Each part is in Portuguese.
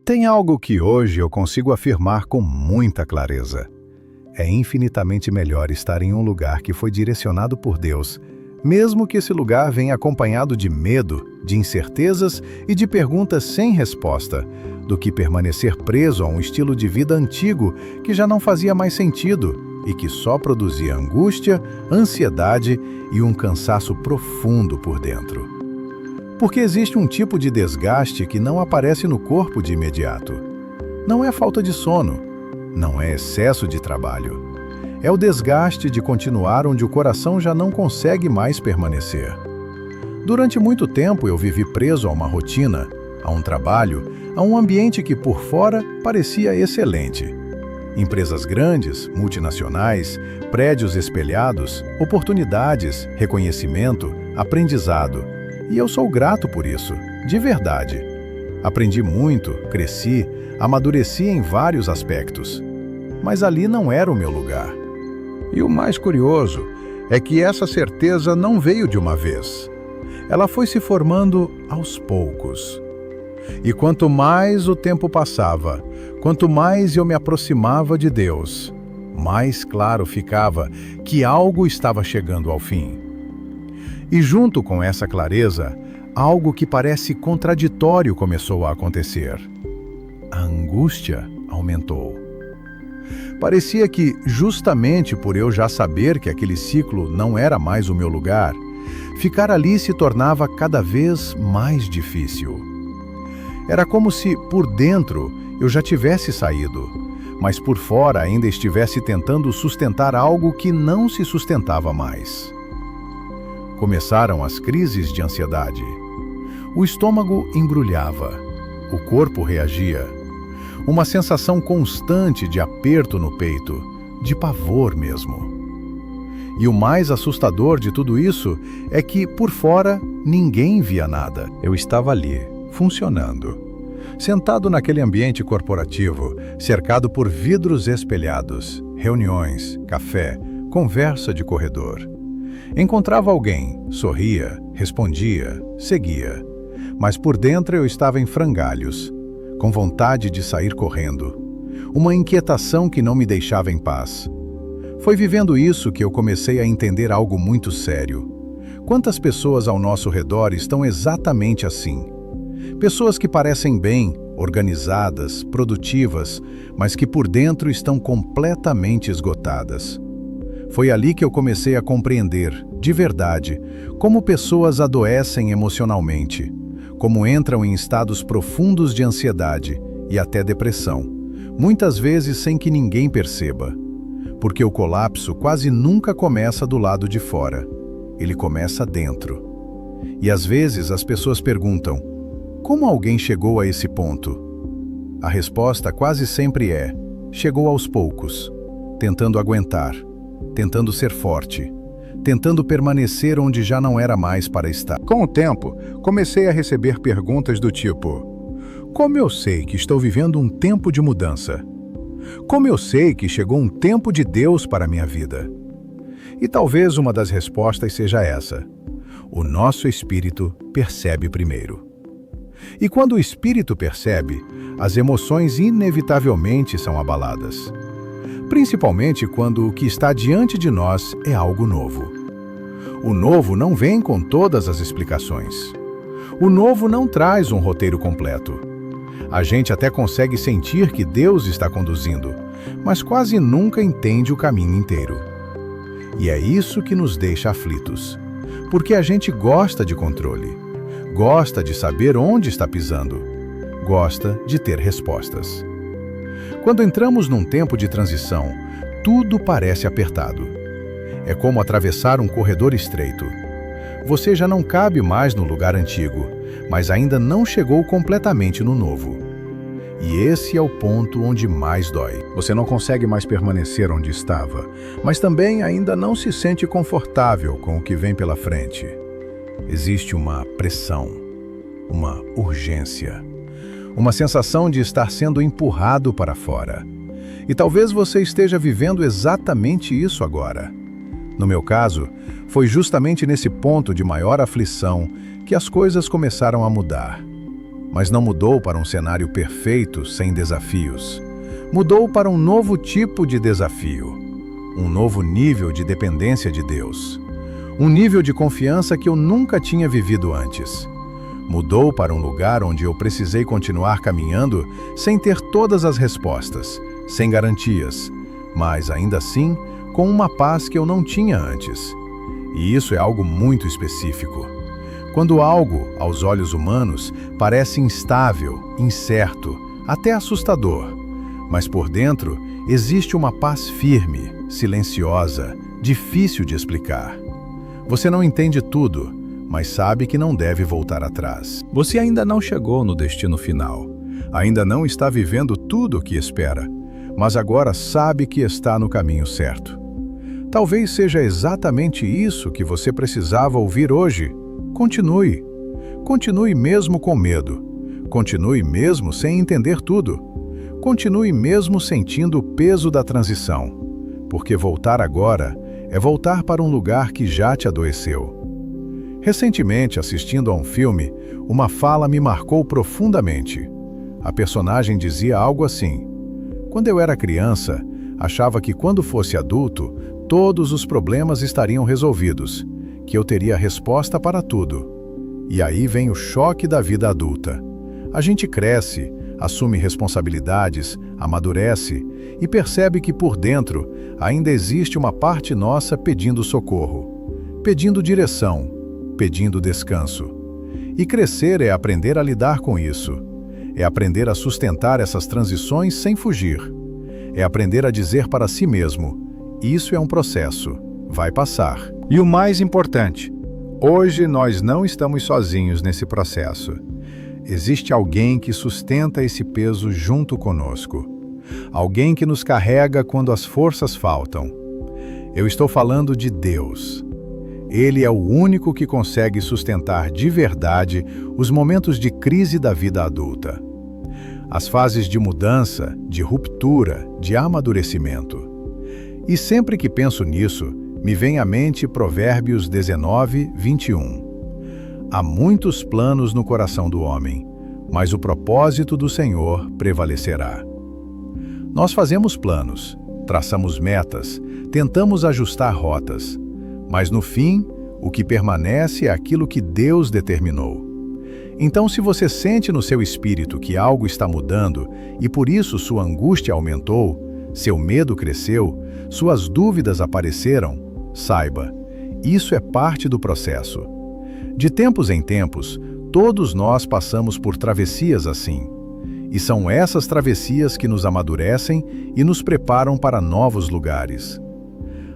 Tem algo que hoje eu consigo afirmar com muita clareza. É infinitamente melhor estar em um lugar que foi direcionado por Deus, mesmo que esse lugar venha acompanhado de medo, de incertezas e de perguntas sem resposta, do que permanecer preso a um estilo de vida antigo que já não fazia mais sentido e que só produzia angústia, ansiedade e um cansaço profundo por dentro. Porque existe um tipo de desgaste que não aparece no corpo de imediato. Não é falta de sono, não é excesso de trabalho. É o desgaste de continuar onde o coração já não consegue mais permanecer. Durante muito tempo eu vivi preso a uma rotina, a um trabalho, a um ambiente que por fora parecia excelente. Empresas grandes, multinacionais, prédios espelhados, oportunidades, reconhecimento, aprendizado. E eu sou grato por isso, de verdade. Aprendi muito, cresci, amadureci em vários aspectos. Mas ali não era o meu lugar. E o mais curioso é que essa certeza não veio de uma vez. Ela foi se formando aos poucos. E quanto mais o tempo passava, quanto mais eu me aproximava de Deus, mais claro ficava que algo estava chegando ao fim. E junto com essa clareza, algo que parece contraditório começou a acontecer. A angústia aumentou. Parecia que, justamente por eu já saber que aquele ciclo não era mais o meu lugar, ficar ali se tornava cada vez mais difícil. Era como se, por dentro, eu já tivesse saído, mas por fora ainda estivesse tentando sustentar algo que não se sustentava mais. Começaram as crises de ansiedade. O estômago embrulhava, o corpo reagia. Uma sensação constante de aperto no peito, de pavor mesmo. E o mais assustador de tudo isso é que, por fora, ninguém via nada. Eu estava ali, funcionando. Sentado naquele ambiente corporativo, cercado por vidros espelhados, reuniões, café, conversa de corredor. Encontrava alguém, sorria, respondia, seguia. Mas por dentro eu estava em frangalhos, com vontade de sair correndo. Uma inquietação que não me deixava em paz. Foi vivendo isso que eu comecei a entender algo muito sério. Quantas pessoas ao nosso redor estão exatamente assim? Pessoas que parecem bem, organizadas, produtivas, mas que por dentro estão completamente esgotadas. Foi ali que eu comecei a compreender, de verdade, como pessoas adoecem emocionalmente, como entram em estados profundos de ansiedade e até depressão, muitas vezes sem que ninguém perceba. Porque o colapso quase nunca começa do lado de fora, ele começa dentro. E às vezes as pessoas perguntam: como alguém chegou a esse ponto? A resposta quase sempre é: chegou aos poucos, tentando aguentar, tentando ser forte, tentando permanecer onde já não era mais para estar. Com o tempo, comecei a receber perguntas do tipo: como eu sei que estou vivendo um tempo de mudança? Como eu sei que chegou um tempo de Deus para a minha vida? E talvez uma das respostas seja essa: o nosso espírito percebe primeiro. E quando o espírito percebe, as emoções inevitavelmente são abaladas. Principalmente quando o que está diante de nós é algo novo. O novo não vem com todas as explicações. O novo não traz um roteiro completo. A gente até consegue sentir que Deus está conduzindo, mas quase nunca entende o caminho inteiro. E é isso que nos deixa aflitos, porque a gente gosta de controle, gosta de saber onde está pisando, gosta de ter respostas. Quando entramos num tempo de transição, tudo parece apertado. É como atravessar um corredor estreito. Você já não cabe mais no lugar antigo, mas ainda não chegou completamente no novo. E esse é o ponto onde mais dói. Você não consegue mais permanecer onde estava, mas também ainda não se sente confortável com o que vem pela frente. Existe uma pressão, uma urgência. Uma sensação de estar sendo empurrado para fora. E talvez você esteja vivendo exatamente isso agora. No meu caso, foi justamente nesse ponto de maior aflição que as coisas começaram a mudar. mas não mudou para um cenário perfeito sem desafios. Mudou para um novo tipo de desafio, um novo nível de dependência de Deus, um nível de confiança que eu nunca tinha vivido antes. Mudou para um lugar onde eu precisei continuar caminhando sem ter todas as respostas, sem garantias, mas ainda assim com uma paz que eu não tinha antes. E isso é algo muito específico. Quando algo, aos olhos humanos, parece instável, incerto, até assustador, mas por dentro existe uma paz firme, silenciosa, difícil de explicar. Você não entende tudo, mas sabe que não deve voltar atrás. Você ainda não chegou no destino final. Ainda não está vivendo tudo o que espera, mas agora sabe que está no caminho certo. Talvez seja exatamente isso que você precisava ouvir hoje. Continue. Continue mesmo com medo. Continue mesmo sem entender tudo. Continue mesmo sentindo o peso da transição. Porque voltar agora é voltar para um lugar que já te adoeceu. Recentemente, assistindo a um filme, uma fala me marcou profundamente. A personagem dizia algo assim: quando eu era criança, achava que quando fosse adulto, todos os problemas estariam resolvidos, que eu teria resposta para tudo. E aí vem o choque da vida adulta. A gente cresce, assume responsabilidades, amadurece e percebe que por dentro ainda existe uma parte nossa pedindo socorro, pedindo direção, pedindo descanso. E crescer é aprender a lidar com isso. É aprender a sustentar essas transições sem fugir. É aprender a dizer para si mesmo: isso é um processo, vai passar. E o mais importante, hoje nós não estamos sozinhos nesse processo. Existe alguém que sustenta esse peso junto conosco. Alguém que nos carrega quando as forças faltam. Eu estou falando de Deus. Ele é o único que consegue sustentar de verdade os momentos de crise da vida adulta. As fases de mudança, de ruptura, de amadurecimento. E sempre que penso nisso, me vem à mente Provérbios 19, 21. Há muitos planos no coração do homem, mas o propósito do Senhor prevalecerá. Nós fazemos planos, traçamos metas, tentamos ajustar rotas, mas no fim, o que permanece é aquilo que Deus determinou. Então, se você sente no seu espírito que algo está mudando e por isso sua angústia aumentou, seu medo cresceu, suas dúvidas apareceram, saiba, isso é parte do processo. De tempos em tempos, todos nós passamos por travessias assim. E são essas travessias que nos amadurecem e nos preparam para novos lugares.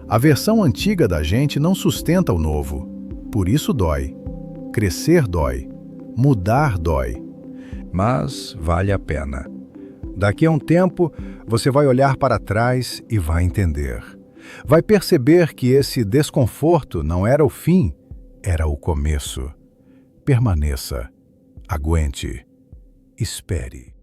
A versão antiga da gente não sustenta o novo. Por isso dói. Crescer dói. Mudar dói. Mas vale a pena. Daqui a um tempo, você vai olhar para trás e vai entender. Vai perceber que esse desconforto não era o fim, era o começo. Permaneça. Aguente. Espere.